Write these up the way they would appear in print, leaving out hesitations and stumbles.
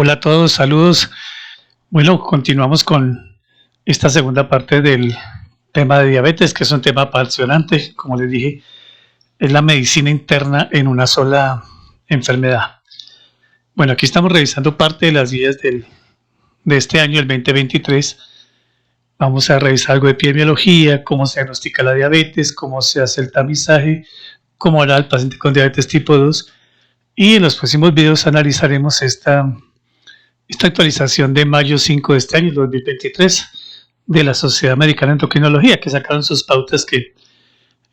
Hola a todos, saludos. Bueno, continuamos con esta segunda parte del tema de diabetes, que es un tema apasionante. Como les dije, es la medicina interna en una sola enfermedad. Bueno, aquí estamos revisando parte de las guías de este año, el 2023. Vamos a revisar algo de epidemiología, cómo se diagnostica la diabetes, cómo se hace el tamizaje, cómo hará el paciente con diabetes tipo 2. Y en los próximos videos analizaremos esta actualización de mayo 5 de este año, 2023, de la Sociedad Americana de Endocrinología, que sacaron sus pautas que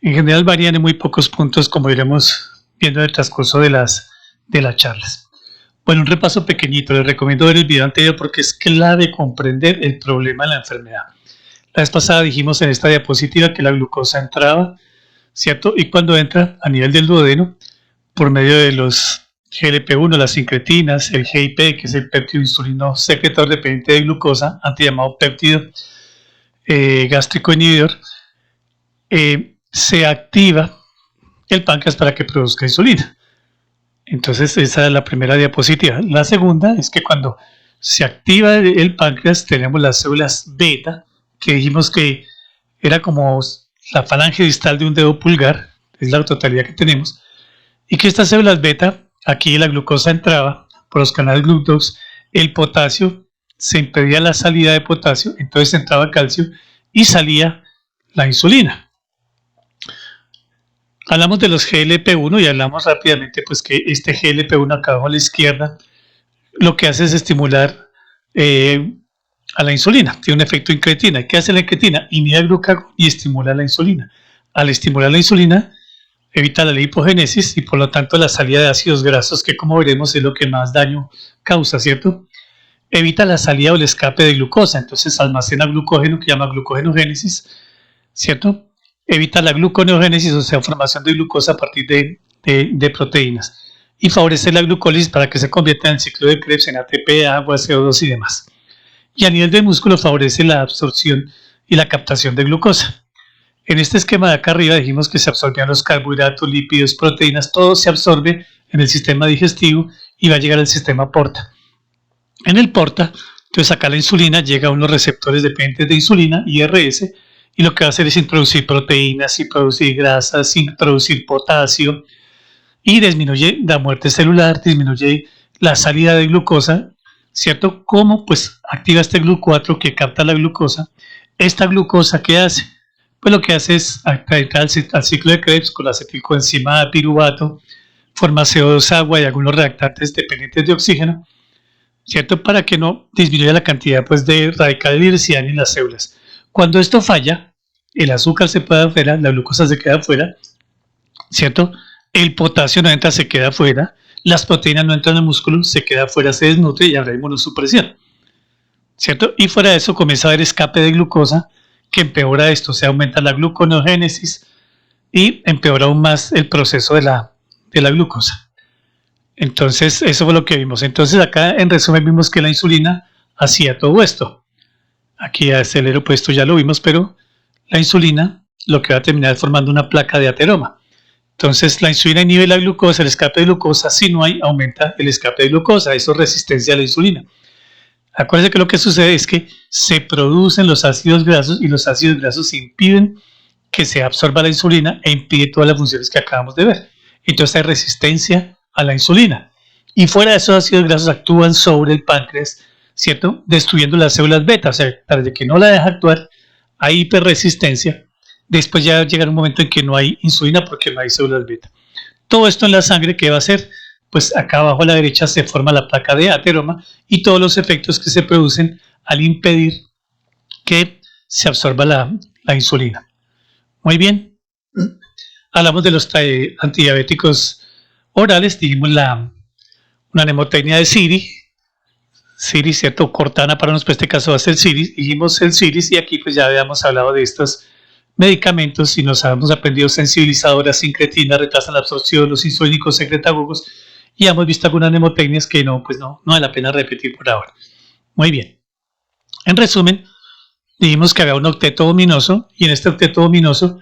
en general varían en muy pocos puntos, como iremos viendo en el transcurso de las charlas. Bueno, un repaso pequeñito. Les recomiendo ver el video anterior porque es clave comprender el problema de la enfermedad. La vez pasada dijimos en esta diapositiva que la glucosa entraba, ¿cierto? Y cuando entra a nivel del duodeno, por medio de los GLP-1, las incretinas, el GIP, que es el péptido insulino secretor dependiente de glucosa, antes llamado péptido gástrico inhibidor, se activa el páncreas para que produzca insulina. Entonces esa es la primera diapositiva. La segunda es que cuando se activa el páncreas tenemos las células beta, que dijimos que era como la falange distal de un dedo pulgar, es la totalidad que tenemos, y que estas células beta, aquí la glucosa entraba por los canales GLUT2, el potasio, se impedía la salida de potasio, entonces entraba calcio y salía la insulina. Hablamos de los GLP-1 y hablamos rápidamente pues que este GLP-1 acá abajo a la izquierda lo que hace es estimular a la insulina, tiene un efecto incretina. ¿Qué hace la incretina? Inhibe el glucagón y estimula la insulina. Al estimular la insulina evita la lipogénesis y por lo tanto la salida de ácidos grasos, que como veremos es lo que más daño causa, ¿cierto? Evita la salida o el escape de glucosa, entonces almacena glucógeno, que llama glucogenogénesis, ¿cierto? Evita la gluconeogénesis, o sea, formación de glucosa a partir de proteínas, y favorece la glucólisis para que se convierta en el ciclo de Krebs en ATP, agua, CO2 y demás. Y a nivel del músculo favorece la absorción y la captación de glucosa. En este esquema de acá arriba dijimos que se absorbían los carbohidratos, lípidos, proteínas, todo se absorbe en el sistema digestivo y va a llegar al sistema porta. En el porta, entonces acá la insulina llega a unos receptores dependientes de insulina, IRS, y lo que va a hacer es introducir proteínas, introducir grasas, introducir potasio, y disminuye la muerte celular, disminuye la salida de glucosa, ¿cierto? ¿Cómo? Pues activa este GLUT4 que capta la glucosa. ¿Esta glucosa qué hace? Pues lo que hace es entrar al ciclo de Krebs con la acetilcoenzima piruvato, forma CO2, agua y algunos reactantes dependientes de oxígeno, ¿cierto? Para que no disminuya la cantidad pues, de radicales librecianos en las células. Cuando esto falla, el azúcar se queda afuera, la glucosa se queda afuera, ¿cierto? El potasio no entra, se queda afuera, las proteínas no entran al músculo, se queda afuera, se desnutre y habrá inmunosupresión, ¿cierto? Y fuera de eso comienza a haber escape de glucosa, que empeora esto, se aumenta la gluconeogénesis y empeora aún más el proceso de la glucosa. Entonces, eso fue lo que vimos. Entonces, acá en resumen vimos que la insulina hacía todo esto. Aquí acelero, pues esto ya lo vimos, pero la insulina lo que va a terminar formando una placa de ateroma. Entonces, la insulina inhibe la glucosa, el escape de glucosa, si no hay, aumenta el escape de glucosa, eso es resistencia a la insulina. Acuérdense que lo que sucede es que se producen los ácidos grasos y los ácidos grasos impiden que se absorba la insulina e impide todas las funciones que acabamos de ver. Entonces hay resistencia a la insulina. Y fuera de esos ácidos grasos actúan sobre el páncreas, ¿cierto? Destruyendo las células beta. O sea, para que no la deja actuar, hay hiperresistencia. Después ya llega un momento en que no hay insulina porque no hay células beta. Todo esto en la sangre, ¿qué va a hacer? Pues acá abajo a la derecha se forma la placa de ateroma y todos los efectos que se producen al impedir que se absorba la insulina. Muy bien. Hablamos de los antidiabéticos orales, dijimos una nemotecnia de Siri, ¿cierto? Cortana para nosotros, en este caso va a ser Siri, dijimos el Siri y aquí pues ya habíamos hablado de estos medicamentos y nos habíamos aprendido sensibilizadoras, incretinas, retrasan la absorción, los insulínicos secretagogos, y hemos visto algunas nemotecnias que no vale la pena repetir por ahora. Muy bien. En resumen, dijimos que había un octeto ominoso y en este octeto ominoso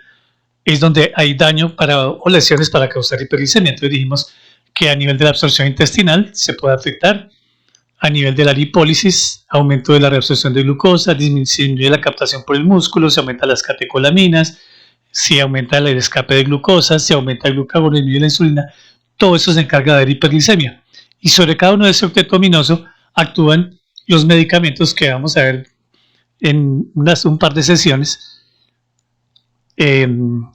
es donde hay daño o lesiones para causar hiperglicemia. Entonces dijimos que a nivel de la absorción intestinal se puede afectar a nivel de la lipólisis, aumento de la reabsorción de glucosa, disminuye la captación por el músculo, se aumentan las catecolaminas, se aumenta el escape de glucosa, se aumenta el glucagón, disminuye la insulina, todo eso se encarga de la hiperglicemia. Y sobre cada uno de ese octeto ominoso actúan los medicamentos que vamos a ver en un par de sesiones. En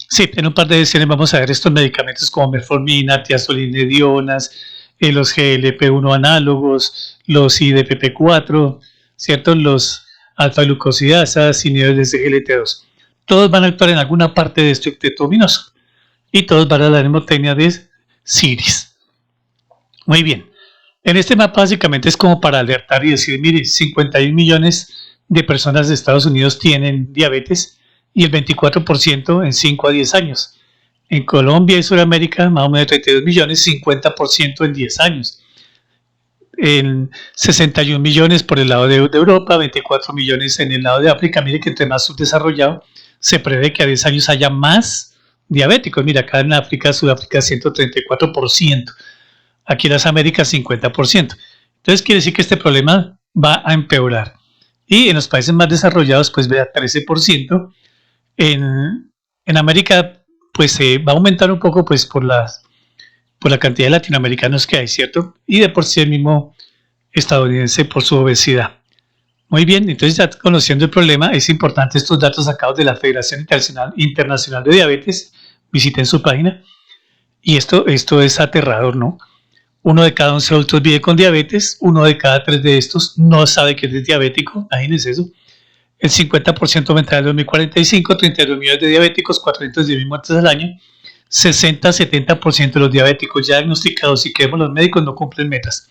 un par de sesiones vamos a ver estos medicamentos como metformina, tiazolinedionas, los GLP-1 análogos, los IDPP-4, ¿cierto? Los alfa-glucosidasas, inhibidores de GLT2. Todos van a actuar en alguna parte de este octeto ominoso y todos van a la mnemotecnia de Siris. Muy bien. En este mapa básicamente es como para alertar y decir, mire, 51 millones de personas de Estados Unidos tienen diabetes y el 24% en 5 a 10 años. En Colombia y Sudamérica, más o menos 32 millones, 50% en 10 años. En 61 millones por el lado de Europa, 24 millones en el lado de África. Mire que entre más subdesarrollado, se prevé que a 10 años haya más diabéticos. Mira, acá en África, Sudáfrica, 134%. Aquí en las Américas, 50%. Entonces quiere decir que este problema va a empeorar. Y en los países más desarrollados, pues vea 13%. En América, pues va a aumentar un poco, pues por la cantidad de latinoamericanos que hay, ¿cierto? Y de por sí el mismo estadounidense por su obesidad. Muy bien, entonces ya conociendo el problema, es importante estos datos sacados de la Federación Internacional de Diabetes. Visiten su página. Y esto es aterrador, ¿no? 1 de cada 11 adultos vive con diabetes, 1 de cada 3 de estos no sabe que es diabético, imagínense eso. El 50% aumentará en 2045, 32 millones de diabéticos, 410.000 muertes al año, 60-70% de los diabéticos ya diagnosticados y que vemos los médicos no cumplen metas.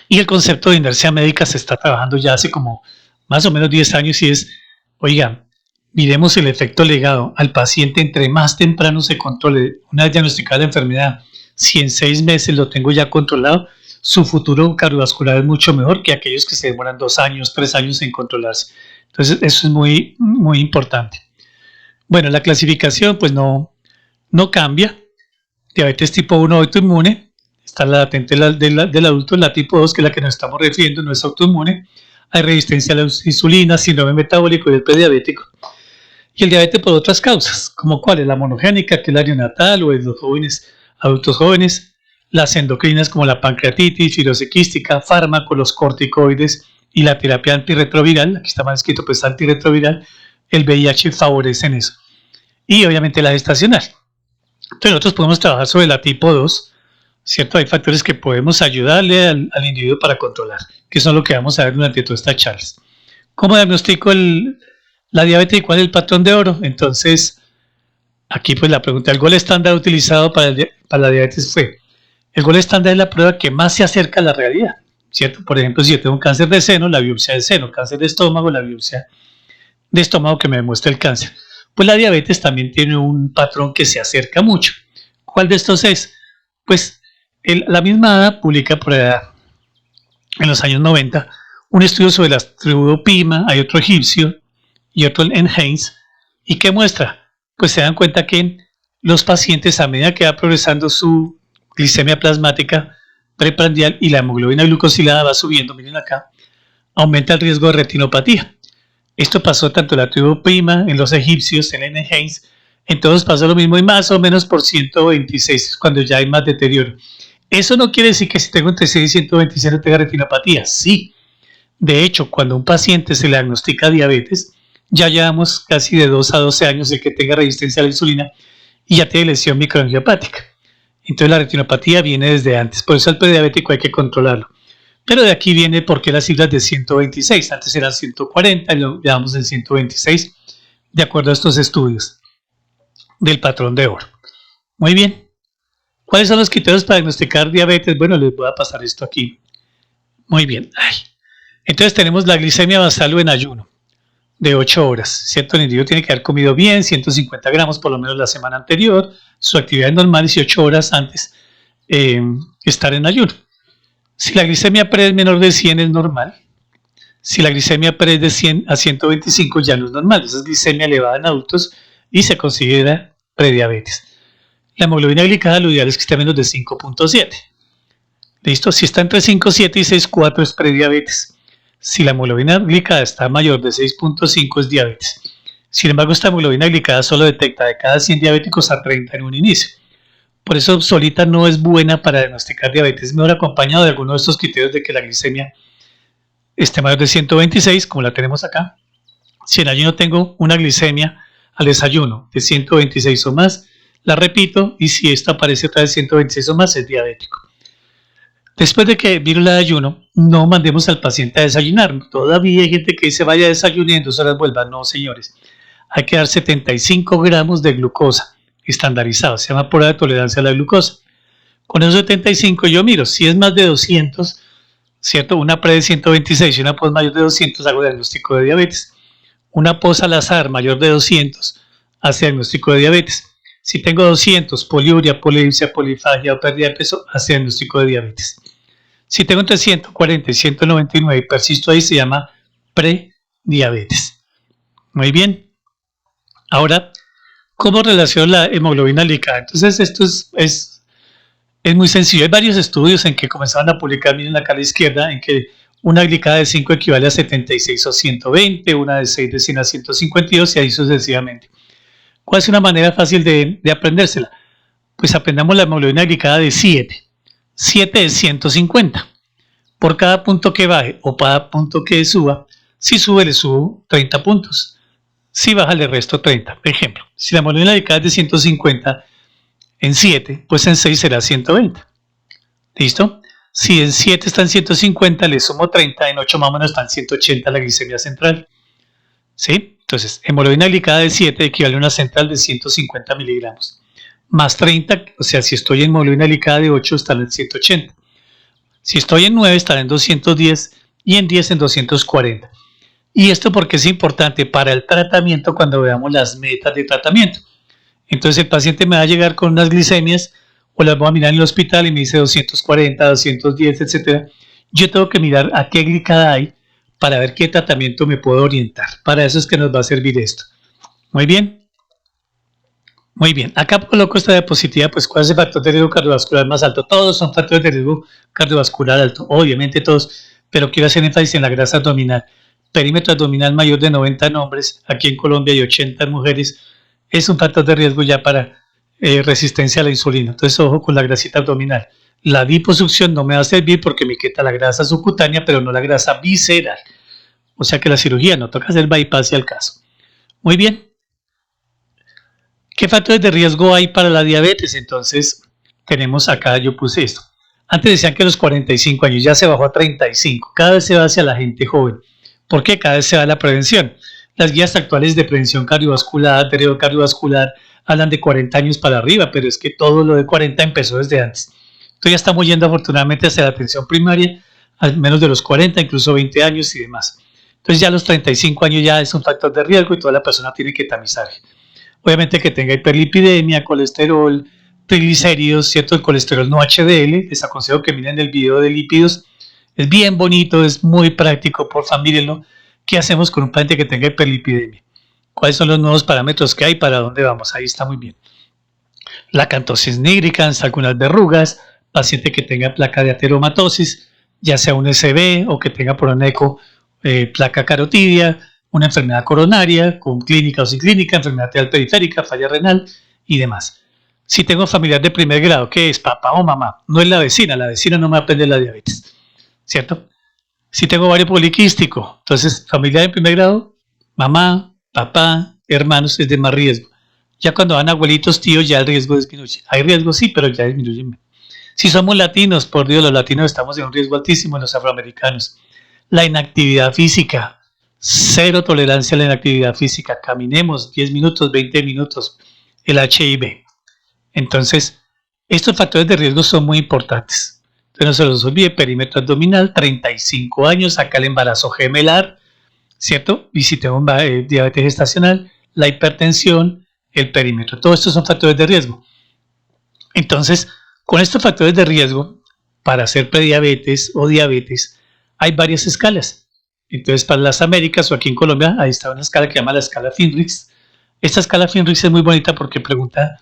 Y el concepto de inercia médica se está trabajando ya hace como más o menos 10 años y es, oigan, miremos el efecto legado al paciente entre más temprano se controle una vez diagnosticada la enfermedad. Si en 6 meses lo tengo ya controlado, su futuro cardiovascular es mucho mejor que aquellos que se demoran 2 años, 3 años en controlarse. Entonces, eso es muy, muy importante. Bueno, la clasificación pues no cambia. Diabetes tipo 1 autoinmune, está la latente del adulto, la tipo 2, que es la que nos estamos refiriendo, no es autoinmune. Hay resistencia a la insulina, síndrome metabólico y el prediabético. Y el diabetes por otras causas, como cuál es la monogénica, que es la neonatal o en los jóvenes, adultos jóvenes, las endocrinas como la pancreatitis, fibrosis quística, fármacos, los corticoides y la terapia antirretroviral, aquí está mal escrito, pues antirretroviral, el VIH favorecen eso. Y obviamente la gestacional. Entonces nosotros podemos trabajar sobre la tipo 2, ¿cierto? Hay factores que podemos ayudarle al individuo para controlar, que son lo que vamos a ver durante toda esta charla. ¿Cómo diagnostico la diabetes y cuál es el patrón de oro? Entonces, aquí pues la pregunta, el gol estándar utilizado para la diabetes fue, el gol estándar es la prueba que más se acerca a la realidad, ¿cierto? Por ejemplo, si yo tengo un cáncer de seno, la biopsia de seno, cáncer de estómago, la biopsia de estómago que me demuestra el cáncer. Pues la diabetes también tiene un patrón que se acerca mucho. ¿Cuál de estos es? Pues la misma ADA publica por allá, en los años 90 un estudio sobre la tribu Pima, hay otro egipcio y otro en Haynes, y ¿qué muestra? Pues se dan cuenta que los pacientes, a medida que va progresando su glicemia plasmática preprandial y la hemoglobina glucosilada va subiendo, miren acá, aumenta el riesgo de retinopatía. Esto pasó tanto en la tribu Pima, en los egipcios, en N. Haynes, en todos pasó lo mismo y más o menos por 126 cuando ya hay más deterioro. Eso no quiere decir que si tengo entre 6 y 126 no tenga retinopatía, sí. De hecho, cuando a un paciente se le diagnostica diabetes, ya llevamos casi de 2 a 12 años el que tenga resistencia a la insulina y ya tiene lesión microangiopática. Entonces la retinopatía viene desde antes, por eso al prediabético hay que controlarlo. Pero de aquí viene porque las cifras de 126, antes eran 140 y lo llevamos en 126, de acuerdo a estos estudios del patrón de oro. Muy bien. ¿Cuáles son los criterios para diagnosticar diabetes? Bueno, les voy a pasar esto aquí. Muy bien. Entonces tenemos la glicemia basal o en ayuno de 8 horas, ¿cierto? El individuo tiene que haber comido bien, 150 gramos por lo menos la semana anterior, su actividad es normal y 8 horas antes estar en ayuno. Si la glicemia pre es menor de 100 es normal. Si la glicemia pre es de 100 a 125 ya no es normal. Esa es glicemia elevada en adultos y se considera prediabetes. La hemoglobina glicada lo ideal es que esté menos de 5.7. ¿Listo? Si está entre 5,7 y 6,4 es prediabetes. Si la hemoglobina glicada está mayor de 6,5 es diabetes. Sin embargo, esta hemoglobina glicada solo detecta de cada 100 diabéticos a 30 en un inicio. Por eso solita no es buena para diagnosticar diabetes, mejor acompañado de alguno de estos criterios de que la glicemia esté mayor de 126, como la tenemos acá. Si en ayuno tengo una glicemia al desayuno de 126 o más, la repito, y si esta aparece otra vez 126 o más, es diabético. Después de que vino la de ayuno, no mandemos al paciente a desayunar. Todavía hay gente que dice vaya a desayunar y en 2 horas vuelva. No, señores. Hay que dar 75 gramos de glucosa estandarizado. Se llama prueba de tolerancia a la glucosa. Con esos 75 yo miro, si es más de 200, ¿cierto? Una pre de 126 y una post mayor de 200 hago diagnóstico de diabetes. Una post al azar mayor de 200 hace diagnóstico de diabetes. Si tengo 200, poliuria, polidipsia, polifagia o pérdida de peso, hace diagnóstico de diabetes. Si tengo entre 140 y 199 y persisto ahí, se llama prediabetes. Muy bien. Ahora, ¿cómo relaciono la hemoglobina glicada? Entonces, esto es muy sencillo. Hay varios estudios en que comenzaban a publicar, miren acá a la izquierda, en que una glicada de 5 equivale a 76 o 120, una de 6 de 100 a 152 y ahí sucesivamente. ¿Cuál es una manera fácil de aprendérsela? Pues aprendamos la hemoglobina glicada de 7. 7 es 150. Por cada punto que baje o cada punto que suba, si sube le subo 30 puntos. Si baja le resto 30. Por ejemplo, si la hemoglobina glicada es de 150 en 7, pues en 6 será 120. ¿Listo? Si en 7 está en 150, le sumo 30, en 8 más o menos está en 180 la glicemia central. ¿Sí? Entonces, hemoglobina glicada de 7 equivale a una central de 150 miligramos. Más 30, o sea, si estoy en hemoglobina glicada de 8, estará en 180. Si estoy en 9, estará en 210 y en 10 en 240. Y esto porque es importante para el tratamiento cuando veamos las metas de tratamiento. Entonces el paciente me va a llegar con unas glicemias o las voy a mirar en el hospital y me dice 240, 210, etc. Yo tengo que mirar a qué glicada hay para ver qué tratamiento me puedo orientar. Para eso es que nos va a servir esto. Muy bien. Muy bien. Acá coloco esta diapositiva, pues ¿cuál es el factor de riesgo cardiovascular más alto? Todos son factores de riesgo cardiovascular alto, obviamente todos, pero quiero hacer énfasis en la grasa abdominal. Perímetro abdominal mayor de 90 en hombres, aquí en Colombia y 80 en mujeres, es un factor de riesgo ya para resistencia a la insulina. Entonces, ojo con la grasita abdominal. La liposucción no me va a servir porque me quita la grasa subcutánea, pero no la grasa visceral. O sea que la cirugía no toca hacer bypass si al caso. Muy bien. ¿Qué factores de riesgo hay para la diabetes? Entonces, tenemos acá, yo puse esto. Antes decían que a los 45 años, ya se bajó a 35. Cada vez se va hacia la gente joven. ¿Por qué? Cada vez se va a la prevención. Las guías actuales de prevención cardiovascular, de riesgo cardiovascular, hablan de 40 años para arriba, pero es que todo lo de 40 empezó desde antes. Entonces ya estamos yendo afortunadamente hacia la atención primaria, al menos de los 40, incluso 20 años y demás. Entonces ya a los 35 años ya es un factor de riesgo y toda la persona tiene que tamizar. Obviamente que tenga hiperlipidemia, colesterol, triglicéridos, ¿cierto? El colesterol no HDL, les aconsejo que miren el video de lípidos. Es bien bonito, es muy práctico, por favor mírenlo. ¿Qué hacemos con un paciente que tenga hiperlipidemia? ¿Cuáles son los nuevos parámetros que hay? ¿Para dónde vamos? Ahí está muy bien. La acantosis nigricans, algunas verrugas, paciente que tenga placa de ateromatosis, ya sea un SB o que tenga por un eco placa carotidia, una enfermedad coronaria con clínica o sin clínica, enfermedad renal periférica, falla renal y demás. Si tengo familiar de primer grado, ¿qué es? Papá o mamá. No es la vecina no me aprende la diabetes, ¿cierto? Si tengo ovario poliquístico, entonces familiar de primer grado, mamá, papá, hermanos, es de más riesgo. Ya cuando van abuelitos, tíos, ya el riesgo disminuye. Hay riesgo, sí, pero ya disminuye. Si somos latinos, por Dios, los latinos estamos en un riesgo altísimo, en los afroamericanos. La inactividad física, cero tolerancia a la inactividad física. Caminemos 10 minutos, 20 minutos. El HIV. Entonces, estos factores de riesgo son muy importantes. Entonces, no se los olvide, perímetro abdominal, 35 años, acá el embarazo gemelar, ¿cierto? Y si tengo diabetes gestacional, la hipertensión, el perímetro. Todos estos son factores de riesgo. Entonces, con estos factores de riesgo, para hacer prediabetes o diabetes, hay varias escalas. Entonces, para las Américas o aquí en Colombia, ahí está una escala que se llama la escala Finrix. Esta escala Finrix es muy bonita porque pregunta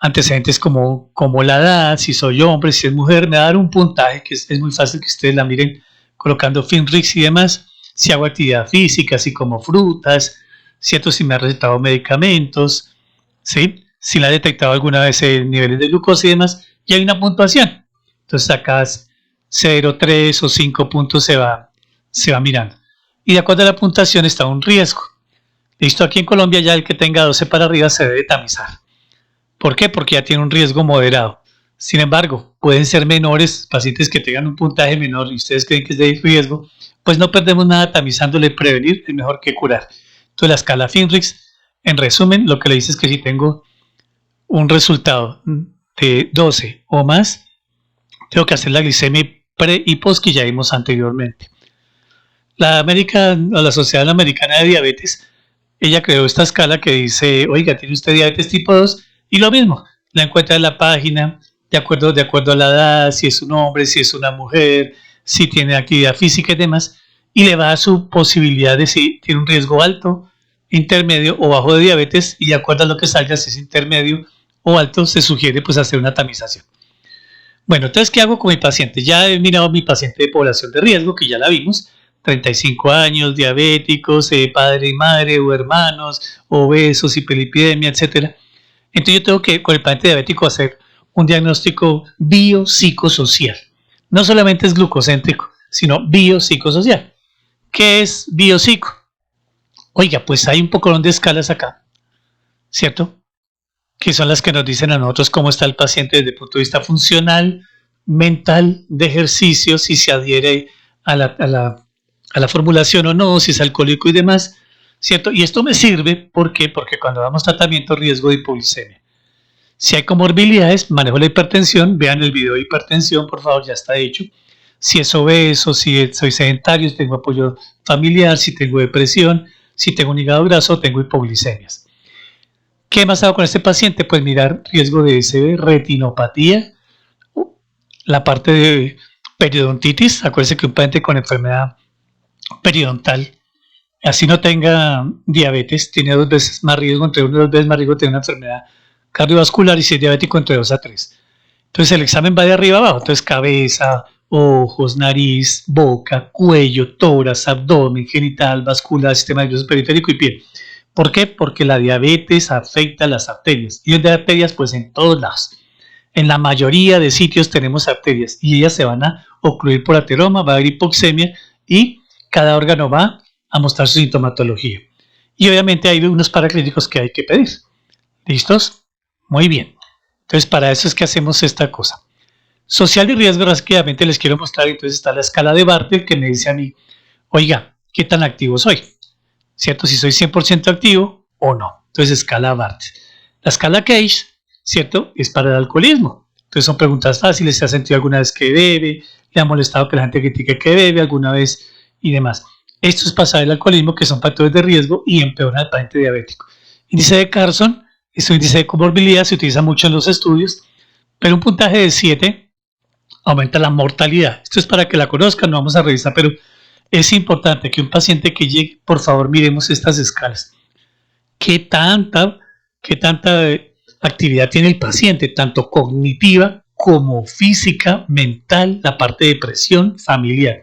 antecedentes como la edad, si soy hombre, si es mujer, me va a dar un puntaje que es muy fácil que ustedes la miren colocando FINRIX y demás, si hago actividad física, así como frutas, ¿cierto? Si me ha recetado medicamentos, ¿sí? Si la ha detectado alguna vez en niveles de glucosa y demás, y hay una puntuación. Entonces acá 0, 3 o 5 puntos se va mirando. Y de acuerdo a la puntuación está un riesgo. Listo, aquí en Colombia ya el que tenga 12 para arriba se debe tamizar. ¿Por qué? Porque ya tiene un riesgo moderado. Sin embargo, pueden ser menores, pacientes que tengan un puntaje menor y ustedes creen que es de riesgo, pues no perdemos nada tamizándole. Prevenir es mejor que curar. Entonces la escala FINRIX, en resumen, lo que le dice es que si tengo un resultado de 12 o más, tengo que hacer la glicemia pre y post que ya vimos anteriormente. La Sociedad Americana de Diabetes, ella creó esta escala que dice, oiga, tiene usted diabetes tipo 2, y lo mismo, la encuentra en la página, de acuerdo a la edad, si es un hombre, si es una mujer, si tiene actividad física y demás, y le va a su posibilidad de si tiene un riesgo alto, intermedio o bajo de diabetes, y de acuerdo a lo que salga, si es intermedio o alto, se sugiere pues hacer una tamización. Bueno, entonces, ¿qué hago con mi paciente? Ya he mirado a mi paciente de población de riesgo, que ya la vimos, 35 años, diabéticos, padre y madre o hermanos, obesos, hiperlipidemia, etc. Entonces yo tengo que, con el paciente diabético, hacer un diagnóstico biopsicosocial. No solamente es glucocéntrico, sino biopsicosocial. ¿Qué es biopsico? Oiga, pues hay un poco de escalas acá, ¿cierto? Que son las que nos dicen a nosotros cómo está el paciente desde el punto de vista funcional, mental, de ejercicio, si se adhiere a la formulación o no, si es alcohólico y demás, ¿cierto? Y esto me sirve, ¿por qué? Porque cuando damos tratamiento, riesgo de hipoglicemia. Si hay comorbilidades, manejo la hipertensión, vean el video de hipertensión, por favor, ya está hecho. Si es obeso, si soy sedentario, si tengo apoyo familiar, si tengo depresión, si tengo un hígado graso, tengo hipoglicemias. ¿Qué más hago con este paciente? Pues mirar riesgo de SB, retinopatía, la parte de periodontitis. Acuérdense que un paciente con enfermedad periodontal, así no tenga diabetes, tiene 2 veces más riesgo, entre 1 y 2 veces más riesgo de tener una enfermedad cardiovascular, y si es diabético, entre 2 a 3. Entonces el examen va de arriba a abajo, entonces cabeza, ojos, nariz, boca, cuello, tórax, abdomen, genital, vascular, sistema nervioso periférico y piel. ¿Por qué? Porque la diabetes afecta las arterias. Y de arterias, pues en todos lados. En la mayoría de sitios tenemos arterias y ellas se van a ocluir por ateroma, va a haber hipoxemia y cada órgano va a mostrar su sintomatología. Y obviamente hay unos paraclínicos que hay que pedir. ¿Listos? Muy bien. Entonces, para eso es que hacemos esta cosa. Social y riesgo, rápidamente les quiero mostrar. Entonces está la escala de Bartel que me dice a mí, oiga, ¿qué tan activo soy? ¿Cierto? Si soy 100% activo o no. Entonces, escala Bartel. La escala Cage, ¿cierto? Es para el alcoholismo. Entonces, son preguntas fáciles. ¿Se ha sentido alguna vez que bebe? ¿Le ha molestado que la gente critique que bebe alguna vez? Y demás. Esto es pasar el alcoholismo, que son factores de riesgo y empeoran al paciente diabético. Índice de Carson es un índice de comorbilidad, se utiliza mucho en los estudios, pero un puntaje de 7 aumenta la mortalidad. Esto es para que la conozcan, no vamos a revisar, pero es importante que un paciente que llegue, por favor, miremos estas escalas. ¿Qué tanta actividad tiene el paciente, tanto cognitiva como física, mental, la parte de presión familiar?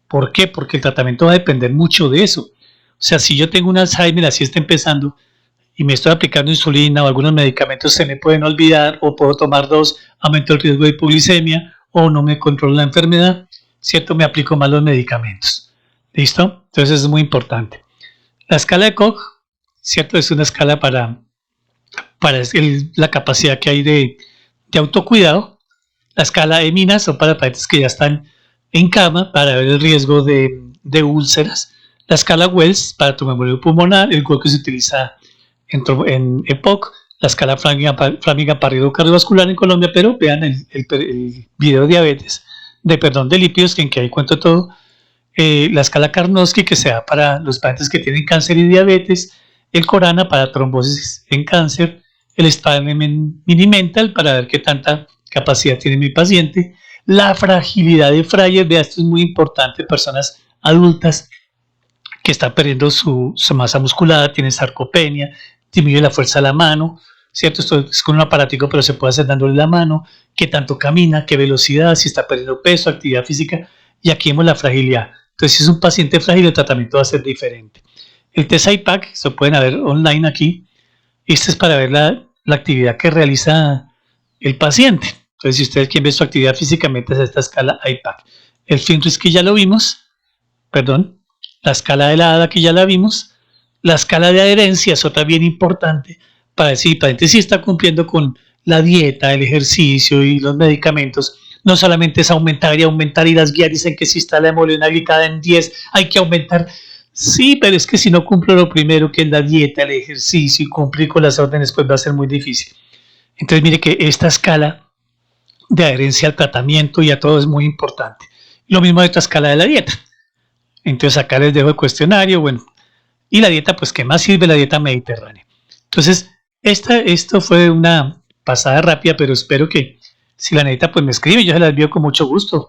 ¿Por qué? Porque el tratamiento va a depender mucho de eso. O sea, si yo tengo un Alzheimer, así está empezando, y me estoy aplicando insulina o algunos medicamentos, se me pueden olvidar, o puedo tomar 2, aumento el riesgo de hipoglicemia, o no me controlo la enfermedad, ¿cierto? Me aplico mal los medicamentos. ¿Listo? Entonces es muy importante. La escala de Koch, ¿cierto? Es una escala para la capacidad que hay de autocuidado. La escala de Mina son para pacientes que ya están en cama para ver el riesgo de úlceras. La escala Wells para tromboembolismo pulmonar, el cual que se utiliza en EPOC. La escala Framingham para cardiovascular en Colombia, pero vean el video de diabetes, de lípidos, que en que ahí cuento todo. La escala Karnowski, que se da para los pacientes que tienen cáncer y diabetes. El Corana para trombosis en cáncer. El Spaniman Minimental para ver qué tanta capacidad tiene mi paciente. La fragilidad de Fryer, vea, esto es muy importante, personas adultas que están perdiendo su masa muscular, tienen sarcopenia, disminuye la fuerza de la mano, ¿cierto? Esto es con un aparatico, pero se puede hacer dándole la mano, qué tanto camina, qué velocidad, si está perdiendo peso, actividad física, y aquí vemos la fragilidad. Entonces, si es un paciente frágil, el tratamiento va a ser diferente. El test IPAC, se pueden ver online aquí, este es para ver la actividad que realiza el paciente. Entonces, si ustedes quieren ver su actividad física, metes a esta escala IPAC. El FINRIS que ya lo vimos, perdón, la escala de la ADA que ya la vimos, la escala de adherencia es otra bien importante para decir, el paciente sí está cumpliendo con la dieta, el ejercicio y los medicamentos. No solamente es aumentar y aumentar, y las guías dicen que si está la hemoglobina glicosilada en 10 hay que aumentar. Sí, pero es que si no cumplo lo primero, que es la dieta, el ejercicio, y cumplir con las órdenes, pues va a ser muy difícil. Entonces mire que esta escala de adherencia al tratamiento y a todo es muy importante. Lo mismo de esta escala de la dieta. Entonces acá les dejo el cuestionario, bueno, y la dieta, pues, ¿qué más sirve la dieta mediterránea? Entonces, esto fue una pasada rápida, pero espero que si la necesita, pues me escribe, yo se las envío con mucho gusto,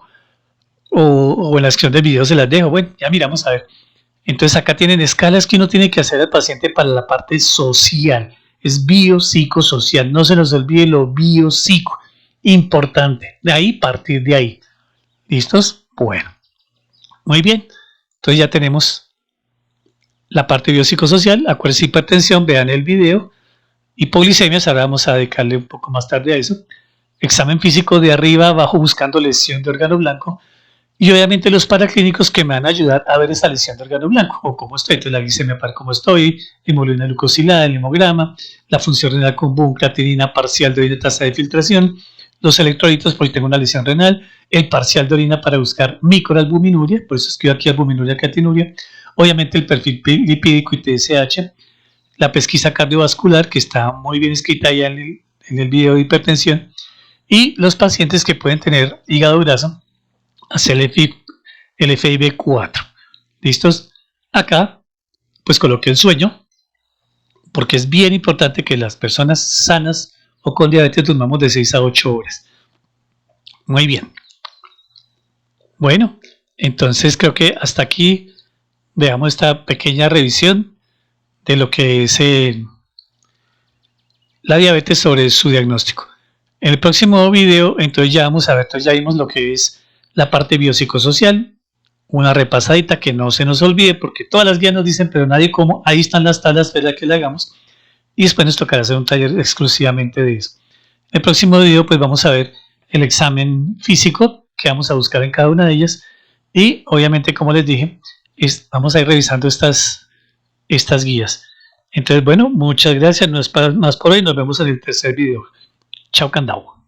o en la descripción del video se las dejo. Bueno, ya miramos a ver. Entonces acá tienen escalas que uno tiene que hacer al paciente para la parte social, es biopsicosocial, no se nos olvide lo biopsico, importante, de ahí partir de ahí. ¿Listos? Bueno, muy bien, entonces ya tenemos la parte biopsicosocial. Acuérdense, hipertensión, vean el video. Hipoglicemias, ahora vamos a dedicarle un poco más tarde a eso. Examen físico de arriba a abajo buscando lesión de órgano blanco. Y obviamente los paraclínicos que me van a ayudar a ver esa lesión de órgano blanco, o cómo estoy, entonces la glicemia para cómo estoy, hemoglobina glucosilada, el hemograma, la función renal con boom, creatinina parcial de orina, tasa de filtración, los electrolitos porque tengo una lesión renal, el parcial de orina para buscar microalbuminuria, por eso escribo aquí albuminuria, creatinuria, obviamente el perfil lipídico y TSH, la pesquisa cardiovascular que está muy bien escrita ya en el video de hipertensión, y los pacientes que pueden tener hígado graso, hacer el FIB4. ¿Listos? Acá, pues coloqué el sueño, porque es bien importante que las personas sanas o con diabetes durmamos de 6 a 8 horas. Muy bien. Bueno, entonces creo que hasta aquí veamos esta pequeña revisión de lo que es la diabetes sobre su diagnóstico. En el próximo video, entonces ya vamos a ver, entonces ya vimos lo que es la parte biopsicosocial, una repasadita que no se nos olvide, porque todas las guías nos dicen, pero nadie cómo, ahí están las tablas, espera que le hagamos, y después nos tocará hacer un taller exclusivamente de eso. En el próximo video, pues vamos a ver el examen físico que vamos a buscar en cada una de ellas, y obviamente, como les dije, vamos a ir revisando estas guías. Entonces, bueno, muchas gracias, no es más por hoy, nos vemos en el tercer video. Chao, Candau.